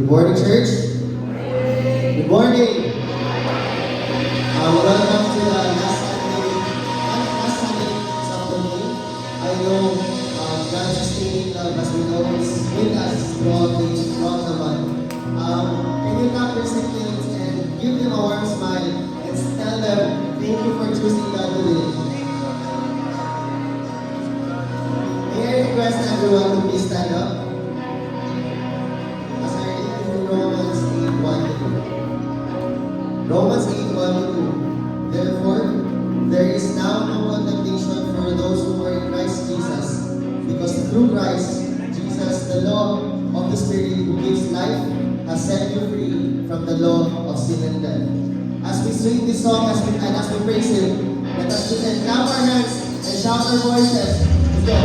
Good morning, church. Good morning. Welcome to the last Sunday this afternoon. I know God is sustaining love as we know it's with us throughout the month. Can you tap your siblings and give them a warm smile and tell them thank you for choosing God today. May I request everyone to please stand up as I read through Romans 8:1-2. Romans 8:1-2. Therefore, there is now no condemnation for those who are in Christ Jesus, because through Christ Jesus, the law of the Spirit who gives life has set you free from the law of sin and death. As we sing this song and as we praise Him, let us just clap our hands and shout our voices. Let's go.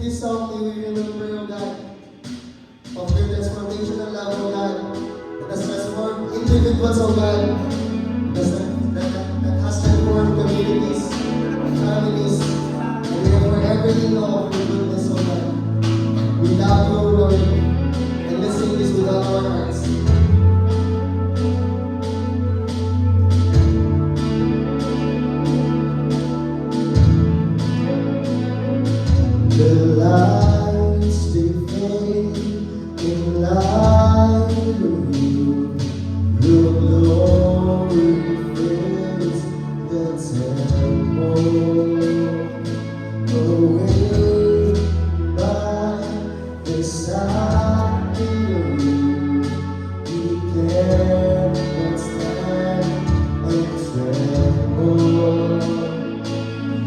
This song, may we remember, O God, of your transformational love, O God, has transformed individuals, oh God, that has transformed communities, families, and we are forever in awe of your goodness, oh God. We love you, Lord, and let's sing this with all our hearts. The lights they fade in light of you. Your glory fills the temple. Away by the side of you, we cannot stand and tremble.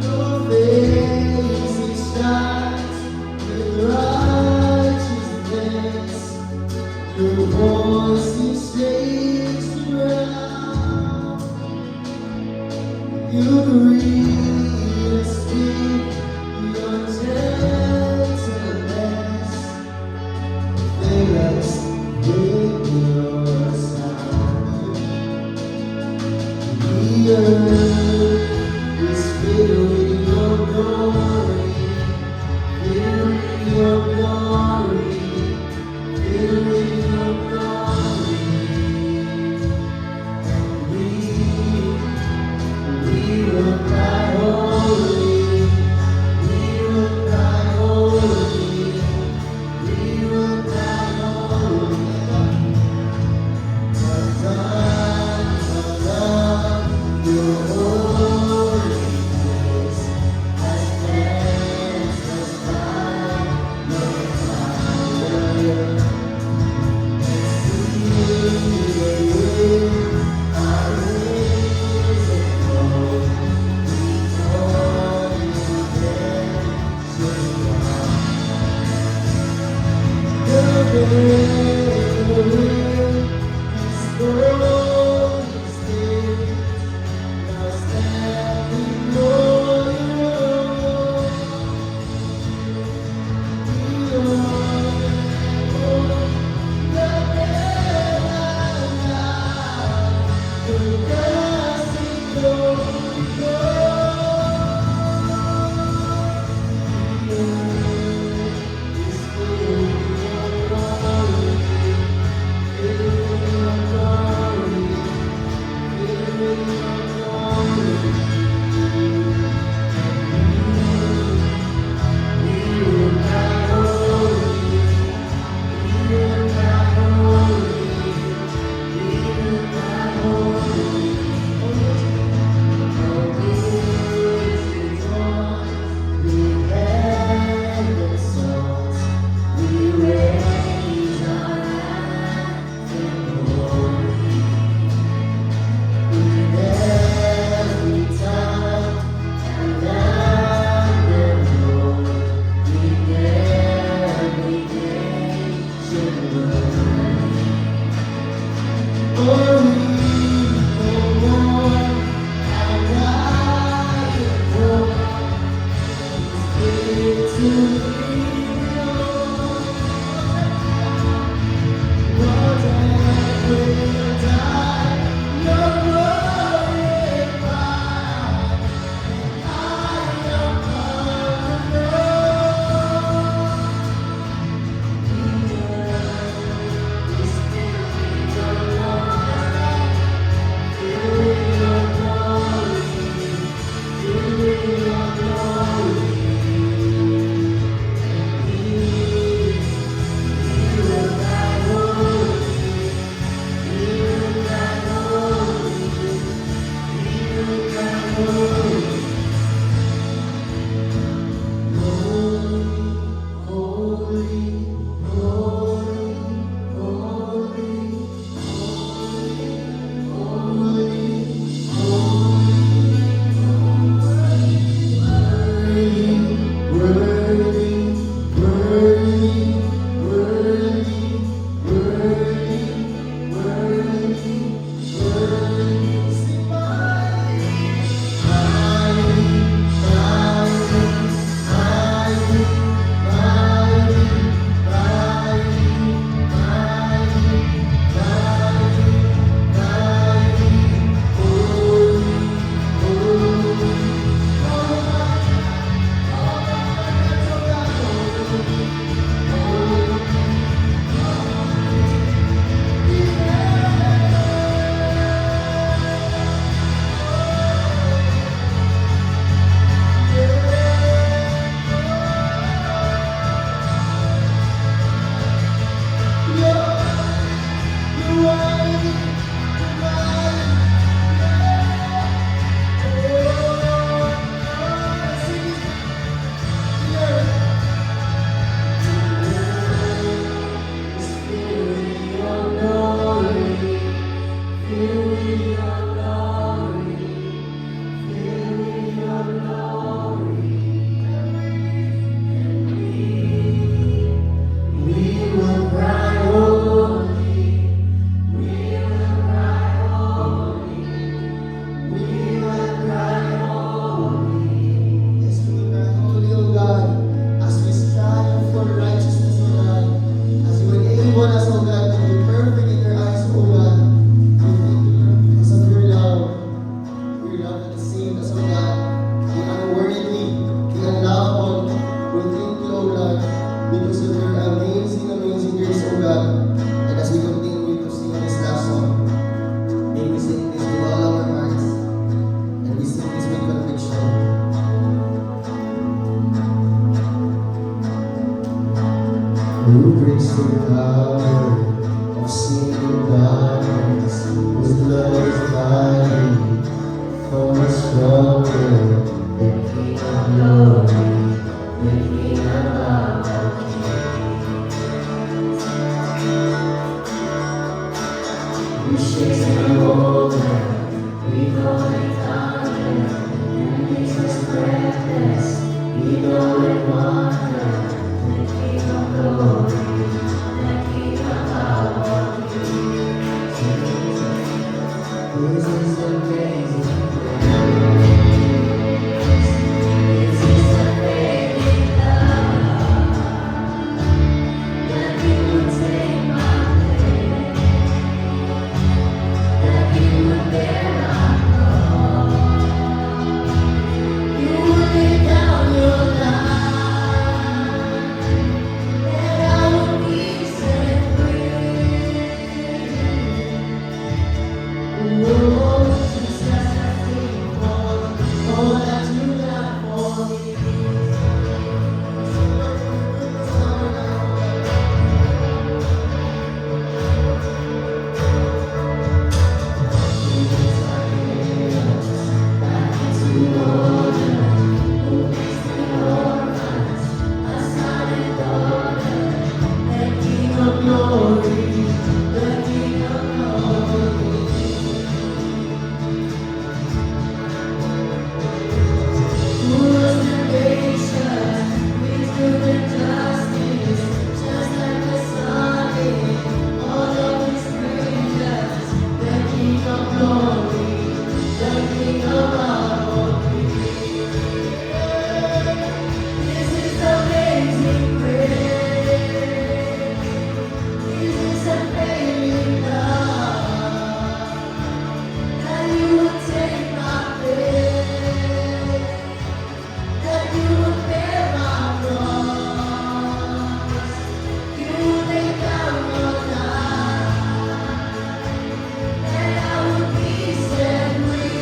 Your face it shines with righteousness. Your voice it shakes the ground. You breathe and speak your gentleness. Fill us with your sound. The earth is filled with your glory. Filled with your glory. Filled with your glory. We will cry holy. We will cry holy. We will cry holy. Your holiness has cleansed us by your fire. Who breaks the power of sin and darkness, whose love is mighty, for us stronger, the King of glory, the King above all kings. Who shakes the whole earth with holy thunder, and makes us breathless, with awe and wonder. This is amazing grace. This is amazing love. That you would take my place, that you would bear my cross. You would lay down your life, that I would be set free. Oh, Jesus, I thank for all that you done for me. Jesus, I give back into order. Who makes the orphans a son and daughter? The King of glory, the King of glory. Who was the nation with truth and justice, just like the sun in all of his brilliance. The King of glory, the King of all kings. This is amazing grace. This is amazing love. That you would take my place, that you would bear my cross. You would lay down your life, that I would be set free.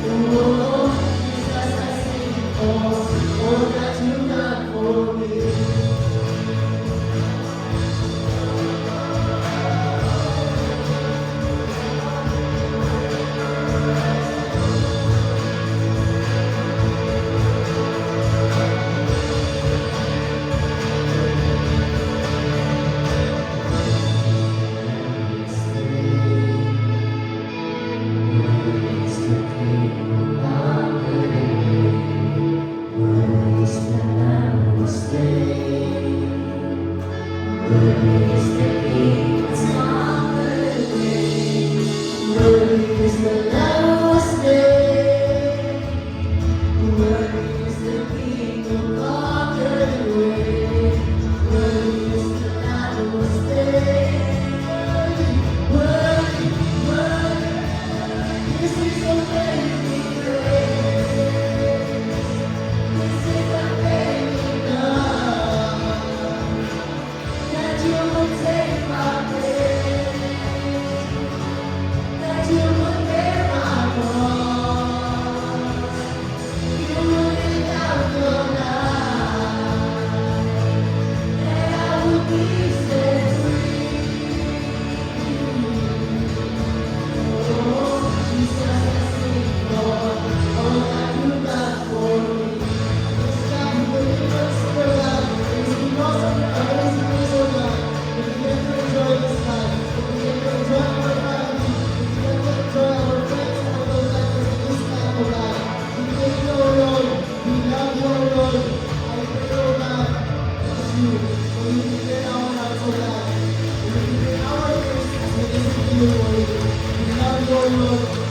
Oh, Jesus, I sing for all that you've done for me. We love your Lord.